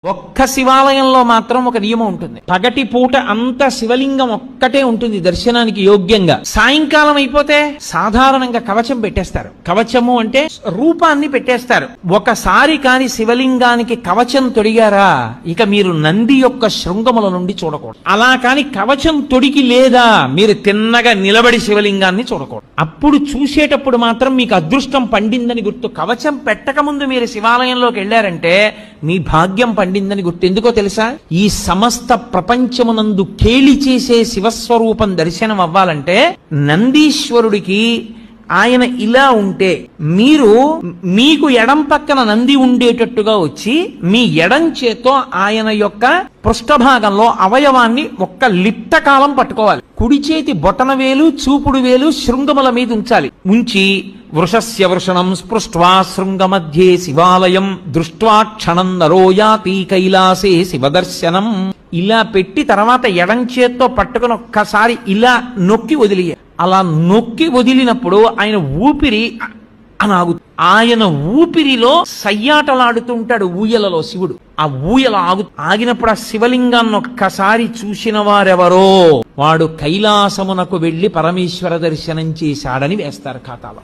ఒక్క శివాలయంలో మాత్రం ఒక నియమం ఉంటుంది. పగటి పూట అంతా శివలింగం ఒక్కటే ఉంటుంది దర్శనానికి యోగ్యంగా. సాయంకాలం అయిపోతే సాధారణంగా కవచం పెట్టేస్తారు. కవచము అంటే రూపాన్ని పెట్టేస్తారు. ఒకసారి కాని శివలింగానికి కవచం తొడిగారా ఇక మీరు నంది యొక్క శృంగముల నుండి చూడకూడదు. అలా కాని కవచం తొడిగి లేదా మీరు తిన్నగా నిలబడి శివలింగాన్ని చూడకూడదు. అప్పుడు చూసేటప్పుడు మాత్రం మీకు అదృష్టం పండిందని గుర్తు. కవచం పెట్టకముందు మీరు శివాలయంలోకి వెళ్ళారంటే మీ భాగ్యం పండిందని గుర్తు. ఎందుకో తెలుసా? ఈ సమస్త ప్రపంచమునందు కేళి చేసే శివస్వరూపం దర్శనం అవ్వాలంటే నందీశ్వరుడికి ఆయన ఇలా ఉంటే మీరు మీకు ఎడం పక్కన నంది ఉండేటట్టుగా వచ్చి మీ ఎడం చేత్తో ఆయన యొక్క పృష్ఠభాగంలో అవయవాన్ని ఒక్క లిప్త కాలం పట్టుకోవాలి. కుడి చేతి బొటన వేలు చూపుడు వేలు శృంగముల మీద ఉంచాలి. ఉంచి వృషస్య వృషణం స్పృష్ట్వా శృంగ మధ్యే శివాలయం దృష్ట్వా క్షణం నరోయాతి కైలాసే శివదర్శనం ఇలా పెట్టి తర్వాత ఎడం చేత్తో పట్టుకుని ఒక్కసారి ఇలా నొక్కి వదిలి అలా నొక్కి వదిలినప్పుడు ఆయన ఊపిరి అనాగు. ఆయన ఊపిరిలో సయ్యాటలాడుతుంటాడు ఊయలలో శివుడు. ఆ ఊయల ఆగినప్పుడు ఆ శివలింగాన్ని ఒక్కసారి చూసిన వారెవరో వాడు కైలాసమునకు వెళ్లి పరమేశ్వర దర్శనం చేశాడని వేస్తారు ఖాతాలో.